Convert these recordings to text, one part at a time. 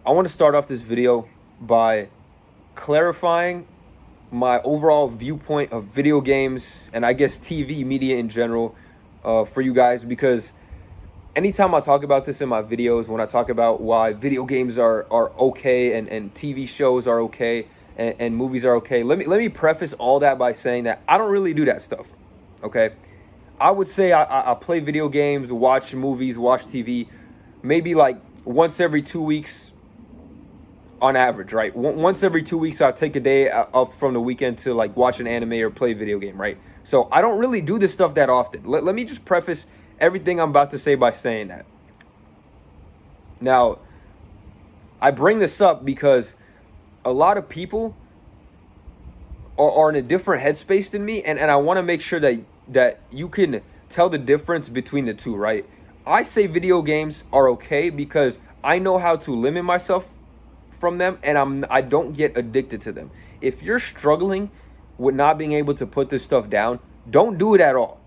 I want to start off this video by clarifying my overall viewpoint of video games and I guess TV media in general for you guys, because anytime I talk about this in my videos, when I talk about why video games are okay and TV shows are okay and movies are okay, let me preface all that by saying that I don't really do that stuff. Okay, I would say I play video games, watch movies, watch TV, maybe like once every 2 weeks on average, right? Once every 2 weeks, I'll take a day off from the weekend to like watch an anime or play a video game, right? So I don't really do this stuff that often. Let me just preface everything I'm about to say by saying that. Now, I bring this up because a lot of people are in a different headspace than me, and I want to make sure that you can tell the difference between the two, right? I say video games are okay because I know how to limit myself from them, and I don't get addicted to them. If you're struggling with not being able to put this stuff down, don't do it at all.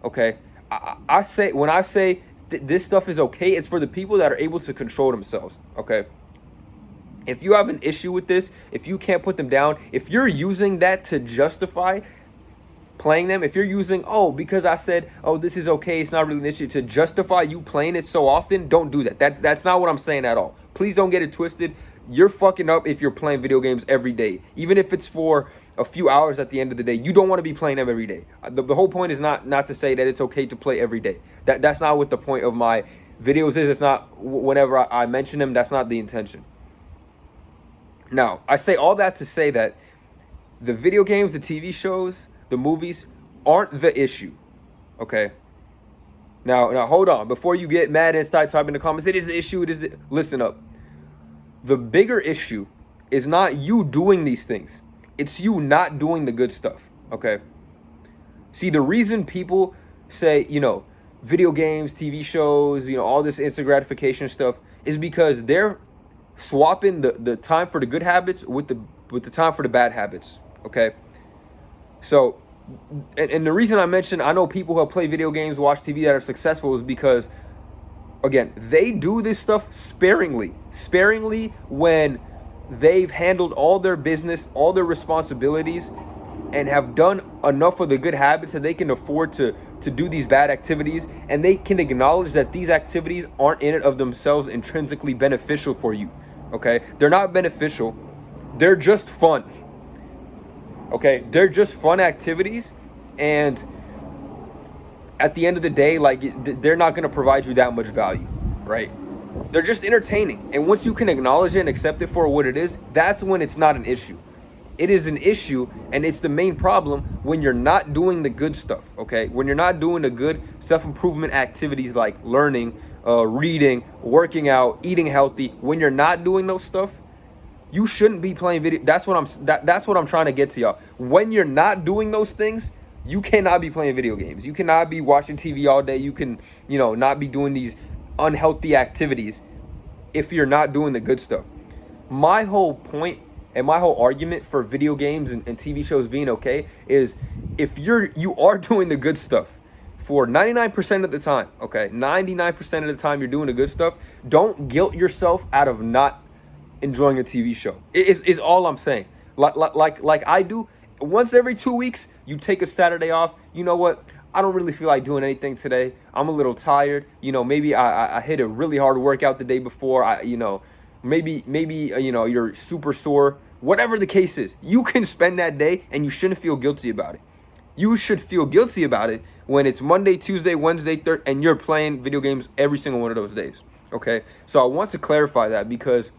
Okay? I say, when I say this stuff is okay, it's for the people that are able to control themselves. Okay? If you have an issue with this, if you can't put them down, if you're using that to justify playing them, if you're using, oh, because I said, oh, this is okay, it's not really an issue, to justify you playing it so often, don't do that. That's not what I'm saying at all. Please don't get it twisted. You're fucking up if you're playing video games every day, even if it's for a few hours at the end of the day. You don't want to be playing them every day. The whole point is not to say that it's okay to play every day. That's not what the point of my videos is. It's not, whenever I mention them, that's not the intention. Now, I say all that to say that the video games, the TV shows, the movies aren't the issue. Okay? Now hold on. Before you get mad and start typing in the comments, it is the issue, listen up. The bigger issue is not you doing these things. It's you not doing the good stuff, okay? See, the reason people say, video games, TV shows, all this instant gratification stuff is because they're swapping the time for the good habits with the time for the bad habits, okay? So, and the reason I mentioned, I know people who play video games, watch TV that are successful is because, again, they do this stuff sparingly when they've handled all their business, all their responsibilities, and have done enough of the good habits that they can afford to do these bad activities, and they can acknowledge that these activities aren't in and of themselves intrinsically beneficial for you, okay? They're not beneficial. They're just fun, okay? They're just fun activities, and at the end of the day, like, they're not going to provide you that much value, right? They're just entertaining. And once you can acknowledge it and accept it for what it is, that's when it's not an issue. It is an issue, and it's the main problem when you're not doing the good stuff, okay? When you're not doing the good self-improvement activities like learning, reading, working out, eating healthy. When you're not doing those stuff, you shouldn't be playing video. That's what I'm trying to get to y'all. When you're not doing those things, you cannot be playing video games. You cannot be watching TV all day. You can, not be doing these unhealthy activities if you're not doing the good stuff. My whole point and my whole argument for video games and TV shows being okay is if you are doing the good stuff for 99% of the time, okay? 99% of the time you're doing the good stuff, don't guilt yourself out of not enjoying a TV show. Is all I'm saying. Like I do. Once every 2 weeks, you take a Saturday off. You know what? I don't really feel like doing anything today. I'm a little tired. Maybe I hit a really hard workout the day before. Maybe you're super sore. Whatever the case is, you can spend that day and you shouldn't feel guilty about it. You should feel guilty about it when it's Monday, Tuesday, Wednesday, Thursday, and you're playing video games every single one of those days. Okay? So I want to clarify that because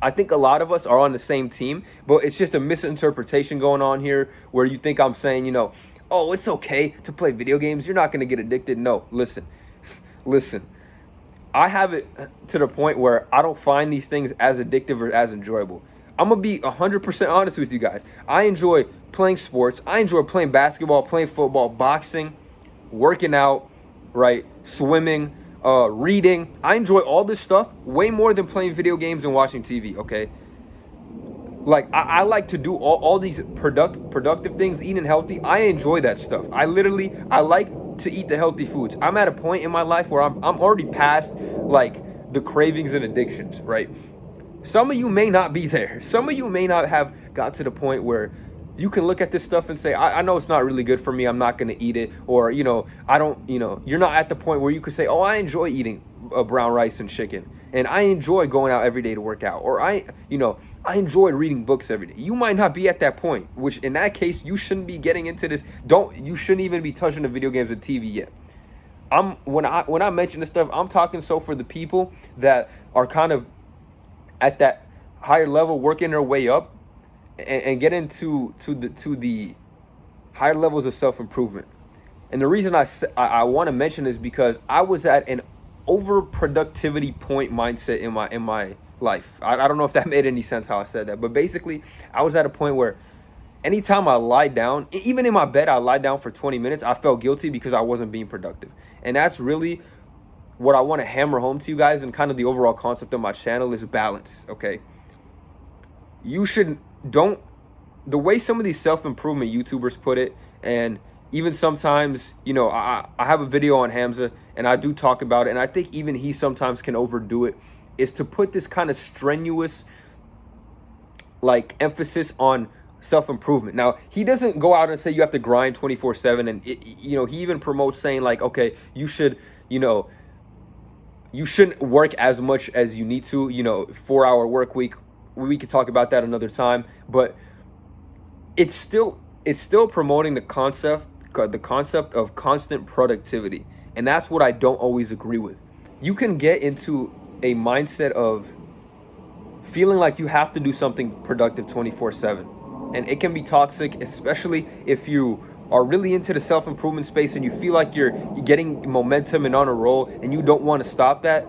I think a lot of us are on the same team, but it's just a misinterpretation going on here where you think I'm saying, oh, it's okay to play video games. You're not going to get addicted. No, listen. I have it to the point where I don't find these things as addictive or as enjoyable. I'm going to be 100% honest with you guys. I enjoy playing sports. I enjoy playing basketball, playing football, boxing, working out, right? Swimming, reading. I enjoy all this stuff way more than playing video games and watching TV, okay? Like, I like to do all these productive things, eating healthy. I enjoy that stuff. I like to eat the healthy foods. I'm at a point in my life where I'm already past, like, the cravings and addictions, right? Some of you may not be there. Some of you may not have got to the point where you can look at this stuff and say, I know it's not really good for me. I'm not going to eat it. Or, I don't, you're not at the point where you could say, oh, I enjoy eating brown rice and chicken. And I enjoy going out every day to work out. Or I enjoy reading books every day. You might not be at that point, which in that case, you shouldn't be getting into this. You shouldn't even be touching the video games and TV yet. When I mention this stuff, I'm talking for the people that are kind of at that higher level, working their way up and get into the higher levels of self-improvement. And the reason I want to mention is because I was at an overproductivity point mindset in my life. I don't know if that made any sense how I said that, but basically I was at a point where anytime I lied down, even in my bed, I lied down for 20 minutes, I felt guilty because I wasn't being productive. And that's really what I want to hammer home to you guys, and kind of the overall concept of my channel is balance, okay? The way some of these self-improvement YouTubers put it, and even sometimes, I have a video on Hamza, and I do talk about it, and I think even he sometimes can overdo it, is to put this kind of strenuous, emphasis on self-improvement. Now, he doesn't go out and say you have to grind 24/7, and he even promotes saying okay, you should, you shouldn't work as much as you need to, 4-hour work week. We could talk about that another time, but it's still promoting the concept of constant productivity. And that's what I don't always agree with. You can get into a mindset of feeling like you have to do something productive 24/7. And it can be toxic, especially if you are really into the self-improvement space and you feel like you're getting momentum and on a roll and you don't want to stop that.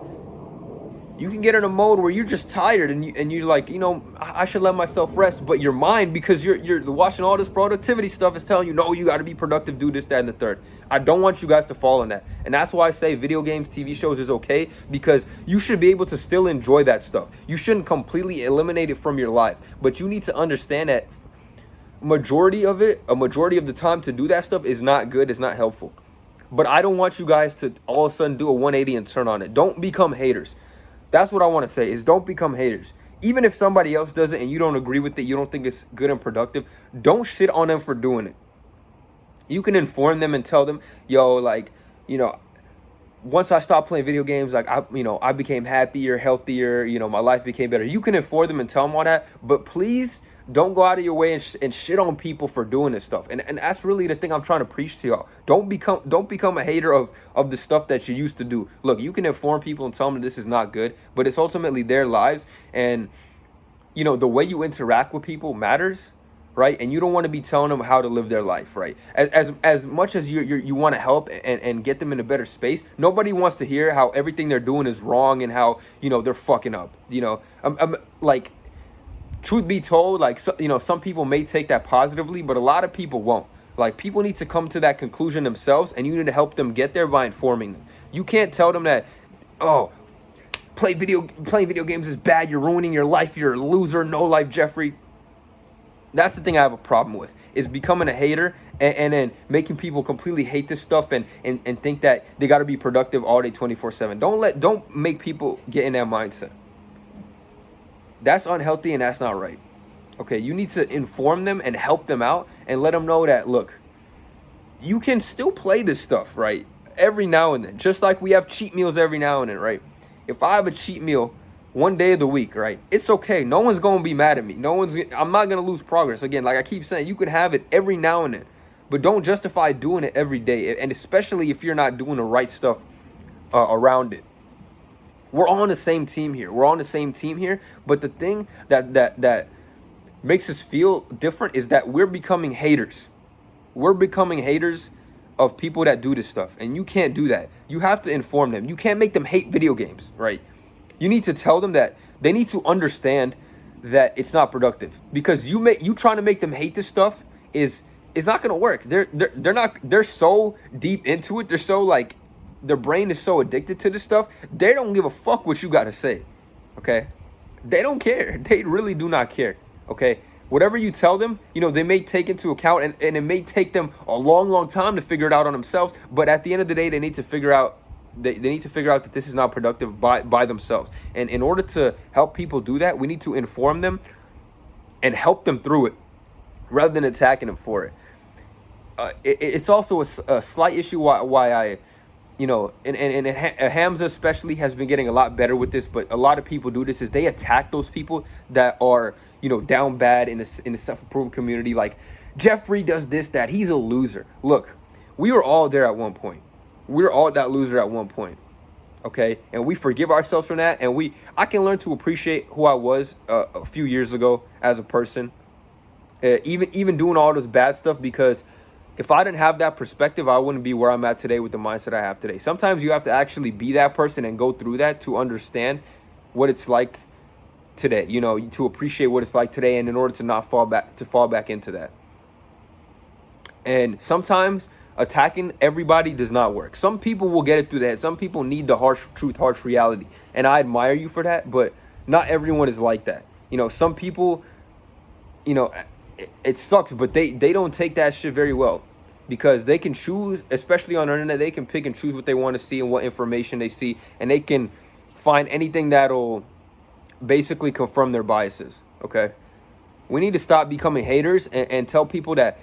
You can get in a mode where you're just tired and you're like, I should let myself rest. But your mind, because you're watching all this productivity stuff, is telling you, no, you got to be productive, do this, that, and the third. I don't want you guys to fall in that. And that's why I say video games, TV shows is okay, because you should be able to still enjoy that stuff. You shouldn't completely eliminate it from your life. But you need to understand that a majority of the time to do that stuff is not good, it's not helpful. But I don't want you guys to all of a sudden do a 180 and turn on it. Don't become haters. That's what I want to say, is don't become haters. Even if somebody else does it and you don't agree with it, you don't think it's good and productive, don't shit on them for doing it. You can inform them and tell them, yo, once I stopped playing video games, I became happier, healthier, my life became better. You can inform them and tell them all that, but please don't go out of your way and shit on people for doing this stuff. And that's really the thing I'm trying to preach to y'all. Don't become a hater of the stuff that you used to do. Look, you can inform people and tell them this is not good, but it's ultimately their lives. And, the way you interact with people matters, right? And you don't want to be telling them how to live their life, right? As much as you want to help and get them in a better space, nobody wants to hear how everything they're doing is wrong and how, they're fucking up. Truth be told, some people may take that positively, but a lot of people won't. People need to come to that conclusion themselves, and you need to help them get there by informing them. You can't tell them that, oh, playing video games is bad, you're ruining your life, you're a loser, no life, Jeffrey. That's the thing I have a problem with, is becoming a hater and then making people completely hate this stuff and think that they got to be productive all day 24/7. Don't make people get in that mindset. That's unhealthy and that's not right. Okay, you need to inform them and help them out and let them know that, look, you can still play this stuff, right? Every now and then, just like we have cheat meals every now and then, right? If I have a cheat meal one day of the week, right, it's okay. No one's going to be mad at me. I'm not going to lose progress. Again, like I keep saying, you can have it every now and then, but don't justify doing it every day. And especially if you're not doing the right stuff around it. We're all on the same team here. But the thing that makes us feel different is that we're becoming haters. We're becoming haters of people that do this stuff. And you can't do that. You have to inform them. You can't make them hate video games, right? You need to tell them that they need to understand that it's not productive. Because you trying to make them hate this stuff is not going to work. They're so deep into it. They're so their brain is so addicted to this stuff, they don't give a fuck what you got to say, okay? They don't care. They really do not care, okay? Whatever you tell them, they may take into account, and it may take them a long, long time to figure it out on themselves, but at the end of the day, they need to figure out they need to figure out that this is not productive by themselves. And in order to help people do that, we need to inform them and help them through it rather than attacking them for it. It's also a slight issue why I, and Hamza especially has been getting a lot better with this, but a lot of people do this is they attack those people that are, down bad in the self-improvement community. Like, Jeffrey does this, that, he's a loser. Look, we were all there at one point. We were all that loser at one point. Okay, and we forgive ourselves from that, and I can learn to appreciate who I was a few years ago as a person, even doing all this bad stuff, because if I didn't have that perspective, I wouldn't be where I'm at today with the mindset I have today. Sometimes you have to actually be that person and go through that to understand what it's like today, to appreciate what it's like today, and in order to not fall back into that. And sometimes attacking everybody does not work. Some people will get it through that. Some people need the harsh truth, harsh reality. And I admire you for that, but not everyone is like that. Some people, it sucks, but they don't take that shit very well, because they can choose, especially on the internet, they can pick and choose what they want to see and what information they see, and they can find anything that'll basically confirm their biases. Okay, we need to stop becoming haters and tell people that,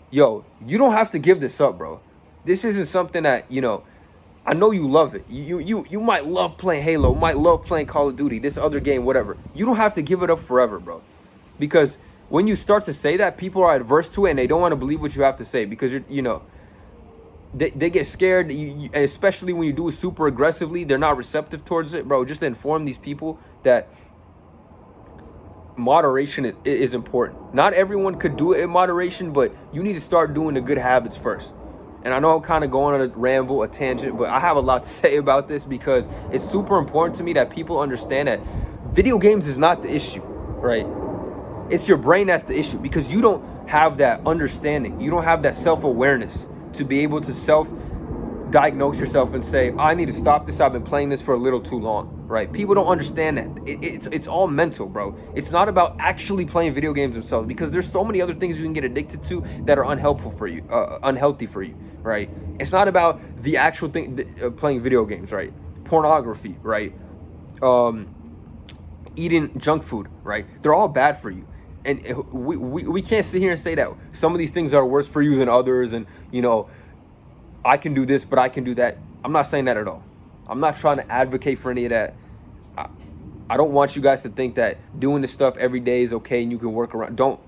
yo, you don't have to give this up, bro. This isn't something that, I know you love it. You might love playing Halo, might love playing Call of Duty, this other game, whatever. You don't have to give it up forever, bro. Because when you start to say that, people are adverse to it and they don't want to believe what you have to say, because they get scared, especially when you do it super aggressively. They're not receptive towards it, bro. Just inform these people that moderation is important. Not everyone could do it in moderation, but you need to start doing the good habits first. And I know I'm kind of going on a ramble, a tangent, but I have a lot to say about this, because it's super important to me that people understand that video games is not the issue, right? It's your brain that's the issue, because you don't have that understanding. You don't have that self-awareness to be able to self-diagnose yourself and say, I need to stop this. I've been playing this for a little too long, right? People don't understand that. It's all mental, bro. It's not about actually playing video games themselves, because there's so many other things you can get addicted to that are unhealthy for you, right? It's not about the actual thing, playing video games, right? Pornography, right? Eating junk food, right? They're all bad for you. And we can't sit here and say that some of these things are worse for you than others, and I can do this but I can do that. I'm not saying that at all. I'm not trying to advocate for any of that. I don't want you guys to think that doing this stuff every day is okay and you can work around. Don't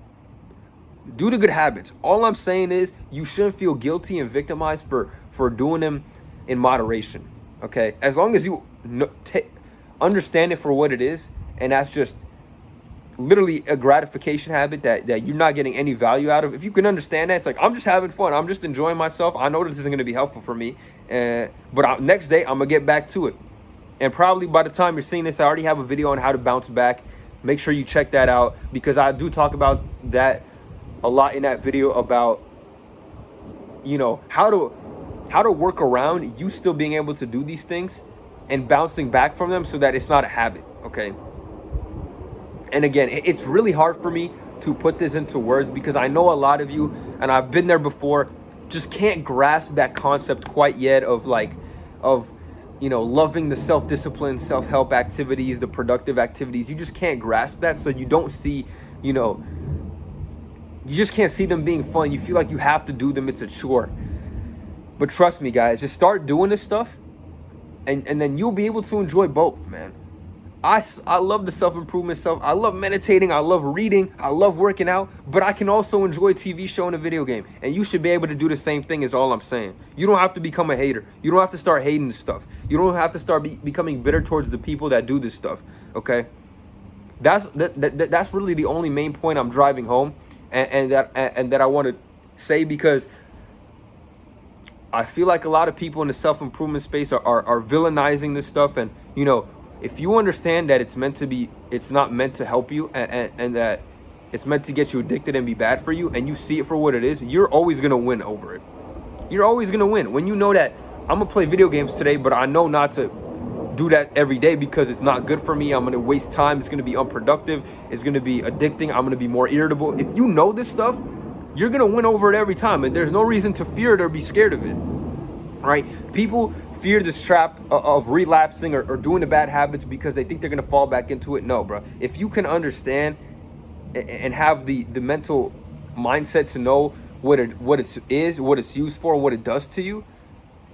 do the good habits. All I'm saying is you shouldn't feel guilty and victimized for doing them in moderation. Okay, as long as you understand it for what it is, and that's just literally a gratification habit that you're not getting any value out of. If you can understand that, it's like, I'm just having fun, I'm just enjoying myself, I know this isn't going to be helpful for me, but next day I'm gonna get back to it. And probably by the time you're seeing this, I already have a video on how to bounce back. Make sure you check that out, because I do talk about that a lot in that video, about how to work around you still being able to do these things and bouncing back from them, so that it's not a habit. Okay. And again, it's really hard for me to put this into words, because I know a lot of you, and I've been there before, just can't grasp that concept quite yet of loving the self-discipline, self-help activities, the productive activities. You just can't grasp that, so you don't see, you just can't see them being fun. You feel like you have to do them. It's a chore. But trust me, guys, just start doing this stuff, and then you'll be able to enjoy both, man. I love the self-improvement. I love meditating. I love reading. I love working out. But I can also enjoy a TV show and a video game. And you should be able to do the same thing, is all I'm saying. You don't have to become a hater. You don't have to start hating this stuff. You don't have to start becoming bitter towards the people that do this stuff, okay? That's really the only main point I'm driving home, and that I want to say, because I feel like a lot of people in the self-improvement space are villainizing this stuff. And if you understand that it's not meant to help you, and that it's meant to get you addicted and be bad for you, and you see it for what it is, you're always going to win over it. You're always going to win. When you know that I'm going to play video games today, but I know not to do that every day because it's not good for me. I'm going to waste time. It's going to be unproductive. It's going to be addicting. I'm going to be more irritable. If you know this stuff, you're going to win over it every time. And there's no reason to fear it or be scared of it, right? People fear this trap of relapsing or doing the bad habits because they think they're gonna fall back into it. No, bro. If you can understand and have the mental mindset to know what it is, what it's used for, and what it does to you,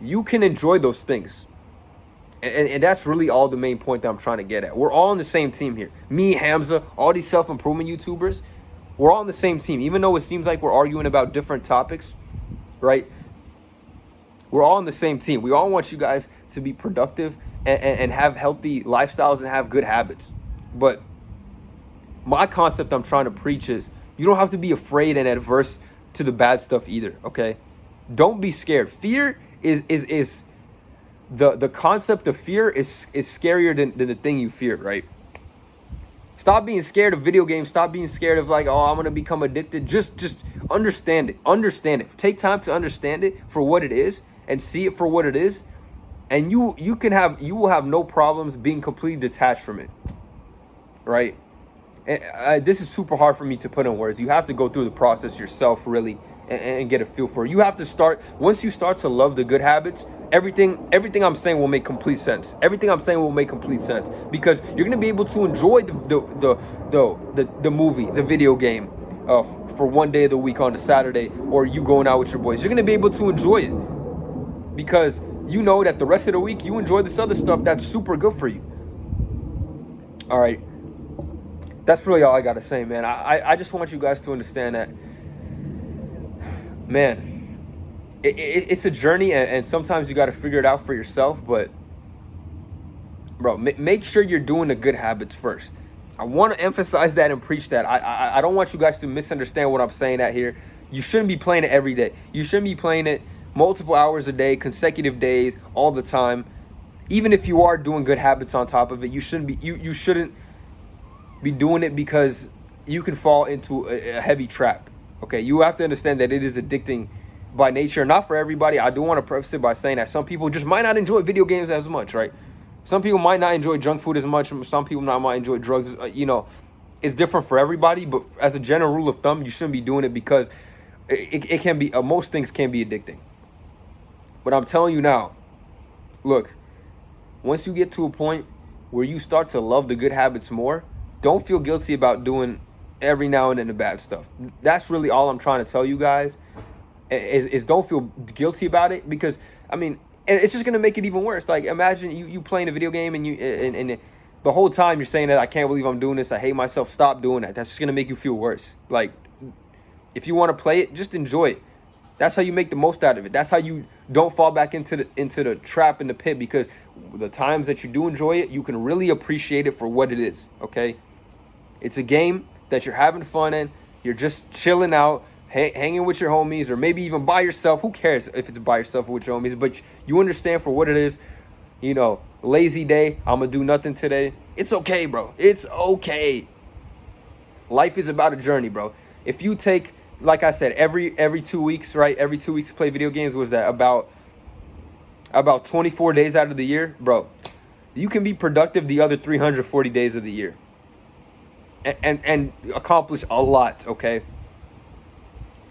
you can enjoy those things. And that's really all the main point that I'm trying to get at. We're all on the same team here. Me, Hamza, all these self-improvement YouTubers, we're all on the same team. Even though it seems like we're arguing about different topics, right? We're all on the same team. We all want you guys to be productive and have healthy lifestyles and have good habits. But my concept I'm trying to preach is you don't have to be afraid and adverse to the bad stuff either, okay? Don't be scared. Fear is the concept of fear is scarier than the thing you fear, right? Stop being scared of video games. Stop being scared of like, oh, I'm gonna become addicted. Just understand it. Understand it. Take time to understand it for what it is and see it for what it is, and you will have no problems being completely detached from it, right? And this is super hard for me to put in words. You have to go through the process yourself, really, and get a feel for it. You have to start, once you start to love the good habits, everything I'm saying will make complete sense. Everything I'm saying will make complete sense because you're gonna be able to enjoy the movie, the video game, for one day of the week on a Saturday, or you going out with your boys. You're gonna be able to enjoy it because you know that the rest of the week you enjoy this other stuff that's super good for you. All right. That's really all I gotta say, man. I just want you guys to understand that, man, it's a journey, and sometimes you gotta figure it out for yourself. But, bro, make sure you're doing the good habits first. I want to emphasize that and preach that. I don't want you guys to misunderstand what I'm saying out here. You shouldn't be playing it every day. You shouldn't be playing it multiple hours a day, consecutive days, all the time. Even if you are doing good habits on top of it, you shouldn't be doing it because you can fall into a heavy trap. Okay, you have to understand that it is addicting by nature. Not for everybody. I do want to preface it by saying that some people just might not enjoy video games as much, right? Some people might not enjoy junk food as much. Some people might enjoy drugs. It's different for everybody. But as a general rule of thumb, you shouldn't be doing it because it can be, most things can be addicting. But I'm telling you now, look, once you get to a point where you start to love the good habits more, don't feel guilty about doing every now and then the bad stuff. That's really all I'm trying to tell you guys, is don't feel guilty about it, because, I mean, it's just going to make it even worse. Like, imagine you playing a video game and the whole time you're saying that I can't believe I'm doing this, I hate myself. Stop doing that. That's just going to make you feel worse. Like, if you want to play it, just enjoy it. That's how you make the most out of it. That's how you don't fall back into the trap, in the pit, because the times that you do enjoy it, you can really appreciate it for what it is, okay? It's a game that you're having fun in. You're just chilling out, hanging with your homies, or maybe even by yourself. Who cares if it's by yourself or with your homies? But you understand for what it is. Lazy day. I'm going to do nothing today. It's okay, bro. It's okay. Life is about a journey, bro. If you take, like I said, every 2 weeks, right? Every 2 weeks to play video games, was that about 24 days out of the year, bro? You can be productive the other 340 days of the year. And accomplish a lot, okay?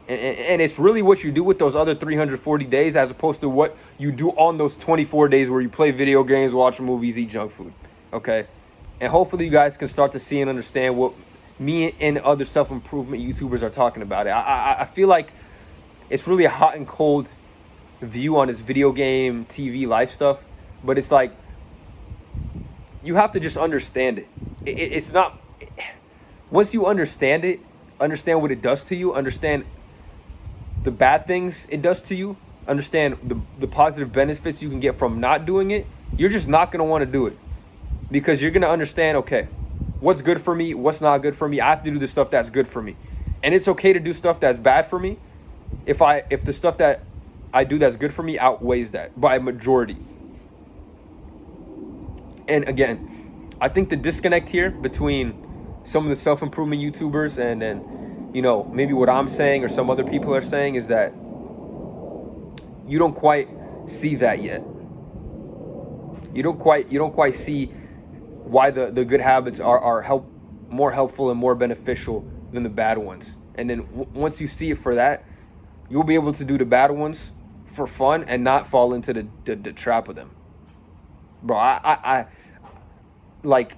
And it's really what you do with those other 340 days as opposed to what you do on those 24 days where you play video games, watch movies, eat junk food, okay? And hopefully you guys can start to see and understand what me and other self-improvement YouTubers are talking about. I feel like it's really a hot and cold view on this video game, TV, life stuff, but it's like you have to just understand it. It's not... Once you understand it, understand what it does to you, understand the bad things it does to you, understand the positive benefits you can get from not doing it, you're just not going to want to do it. Because you're going to understand, okay, what's good for me, what's not good for me. I have to do the stuff that's good for me. And it's okay to do stuff that's bad for me if the stuff that I do that's good for me outweighs that by a majority. And again, I think the disconnect here between some of the self-improvement YouTubers and then, maybe what I'm saying or some other people are saying is that you don't quite see that yet. You don't quite see why the good habits are more helpful and more beneficial than the bad ones. And then once you see it for that, you'll be able to do the bad ones for fun and not fall into the trap of them. Bro, I like,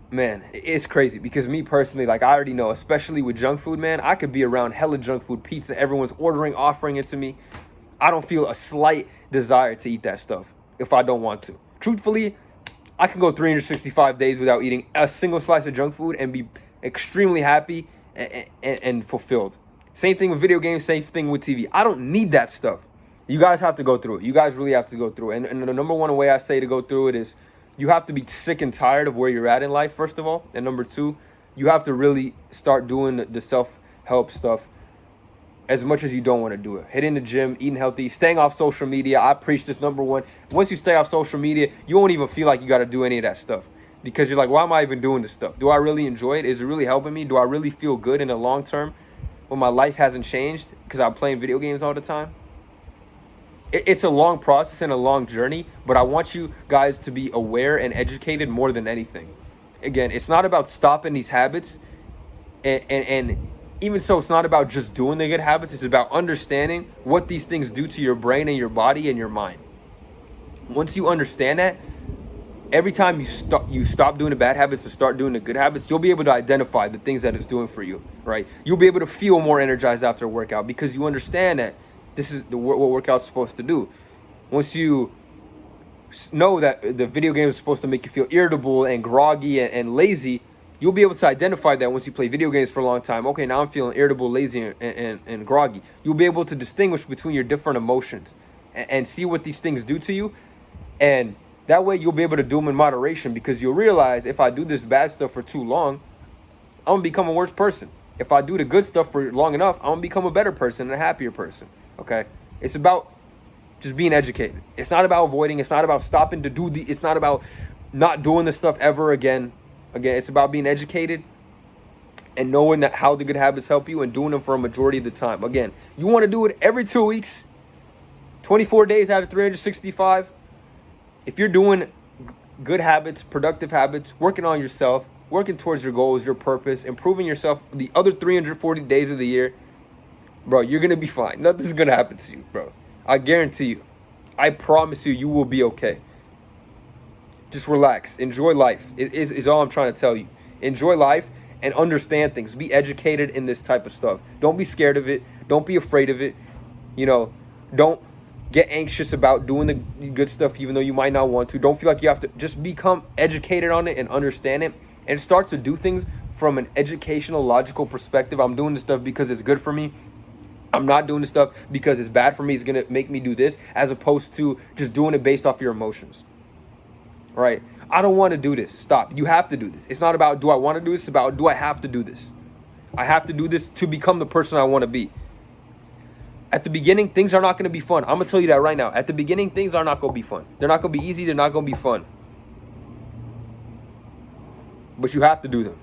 man, it's crazy because me personally, like, I already know, especially with junk food, man, I could be around hella junk food, pizza, everyone's ordering, offering it to me. I don't feel a slight desire to eat that stuff if I don't want to. Truthfully, I can go 365 days without eating a single slice of junk food and be extremely happy and fulfilled. Same thing with video games, same thing with TV. I don't need that stuff. You guys have to go through it. You guys really have to go through it. And the number one way I say to go through it is you have to be sick and tired of where you're at in life, first of all. And number two, you have to really start doing the self-help stuff as much as you don't want to do it. Hitting the gym, eating healthy, staying off social media. I preach this, number one. Once you stay off social media, you won't even feel like you got to do any of that stuff. Because you're like, why am I even doing this stuff? Do I really enjoy it? Is it really helping me? Do I really feel good in the long term when my life hasn't changed because I'm playing video games all the time? It's a long process and a long journey, but I want you guys to be aware and educated more than anything. Again, it's not about stopping these habits, and even so, it's not about just doing the good habits. It's about understanding what these things do to your brain and your body and your mind. Once you understand that, every time you stop doing the bad habits and start doing the good habits, you'll be able to identify the things that it's doing for you, right? You'll be able to feel more energized after a workout because you understand that this is what workout's supposed to do. Once you know that the video game is supposed to make you feel irritable and groggy and lazy, you'll be able to identify that once you play video games for a long time. Okay, now I'm feeling irritable, lazy, and groggy. You'll be able to distinguish between your different emotions and see what these things do to you. And that way you'll be able to do them in moderation because you'll realize if I do this bad stuff for too long, I'm going to become a worse person. If I do the good stuff for long enough, I'm going to become a better person and a happier person. Okay? It's about just being educated. It's not about avoiding. It's not about stopping to do it's not about not doing this stuff ever again. Again, it's about being educated and knowing that how the good habits help you and doing them for a majority of the time. Again, you want to do it every 2 weeks, 24 days out of 365. If you're doing good habits, productive habits, working on yourself, working towards your goals, your purpose, improving yourself the other 340 days of the year, bro, you're going to be fine. Nothing's going to happen to you, bro. I guarantee you. I promise you, you will be okay. Just relax. Enjoy life. Is all I'm trying to tell you. Enjoy life and understand things. Be educated in this type of stuff. Don't be scared of it. Don't be afraid of it. You know, don't get anxious about doing the good stuff even though you might not want to. Don't feel like you have to. Just become educated on it and understand it and start to do things from an educational, logical perspective. I'm doing this stuff because it's good for me. I'm not doing this stuff because it's bad for me. It's going to make me do this, as opposed to just doing it based off your emotions. Right? I don't want to do this. Stop. You have to do this. It's not about do I want to do this. It's about do I have to do this. I have to do this to become the person I want to be. At the beginning, things are not going to be fun. I'm going to tell you that right now. At the beginning, things are not going to be fun. They're not going to be easy. They're not going to be fun. But you have to do them.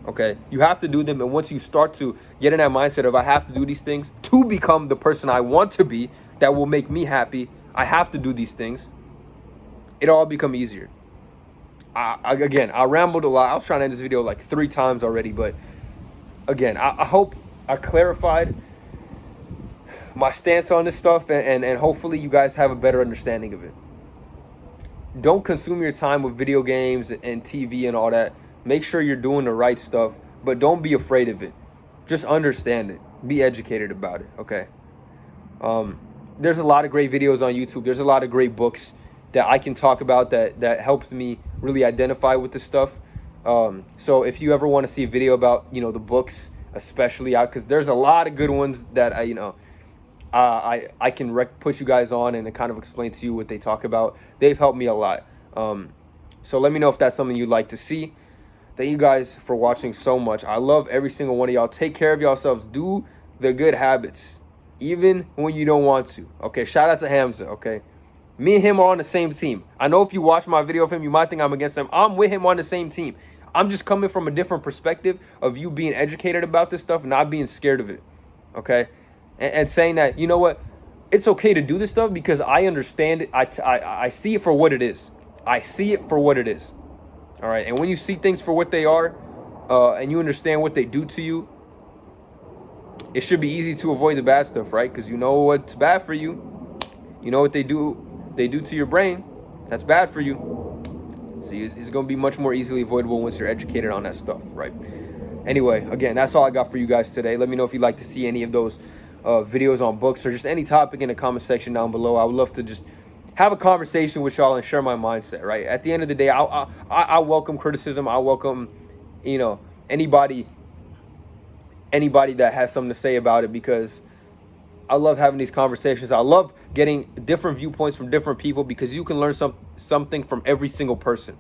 Okay? You have to do them. And once you start to get in that mindset of I have to do these things to become the person I want to be that will make me happy, I have to do these things. It'll all become easier. Again, I rambled a lot. I was trying to end this video like 3 times already. But again, I hope I clarified my stance on this stuff, and hopefully you guys have a better understanding of it. Don't consume your time with video games and TV and all that. Make sure you're doing the right stuff, but don't be afraid of it. Just understand it. Be educated about it, okay? There's a lot of great videos on YouTube. There's a lot of great books that I can talk about that helps me really identify with this stuff. So if you ever want to see a video about, you know, the books, especially out, because there's a lot of good ones that I can put you guys on and kind of explain to you what they talk about. They've helped me a lot. So let me know if that's something you'd like to see. Thank you guys for watching so much. I love every single one of y'all. Take care of yourselves. Do the good habits, even when you don't want to. Okay, shout out to Hamza, okay? Me and him are on the same team. I know if you watch my video of him, you might think I'm against him. I'm with him on the same team. I'm just coming from a different perspective of you being educated about this stuff, not being scared of it, okay? And saying that, you know what, it's okay to do this stuff because I understand it. I see it for what it is. I see it for what it is. All right. And when you see things for what they are, and you understand what they do to you, it should be easy to avoid the bad stuff, right? Because you know what's bad for you. You know what they do to your brain. That's bad for you. So it's going to be much more easily avoidable once you're educated on that stuff, right? Anyway, again, that's all I got for you guys today. Let me know if you'd like to see any of those videos on books or just any topic in the comment section down below. I would love to just have a conversation with y'all and share my mindset, right? At the end of the day, I welcome criticism. I welcome, you know, anybody that has something to say about it, because I love having these conversations. I love getting different viewpoints from different people, because you can learn something from every single person.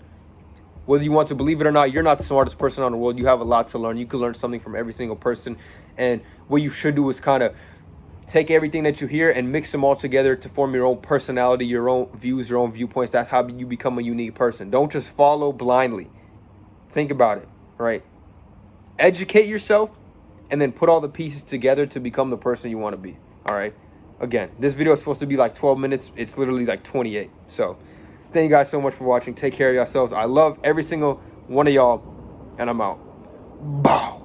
Whether you want to believe it or not, you're not the smartest person on the world. You have a lot to learn. You can learn something from every single person. And what you should do is kind of take everything that you hear and mix them all together to form your own personality, your own views, your own viewpoints. That's how you become a unique person. Don't just follow blindly. Think about it, right? Educate yourself and then put all the pieces together to become the person you want to be, all right? Again, this video is supposed to be like 12 minutes. It's literally like 28. So thank you guys so much for watching. Take care of yourselves. I love every single one of y'all, and I'm out. Bow.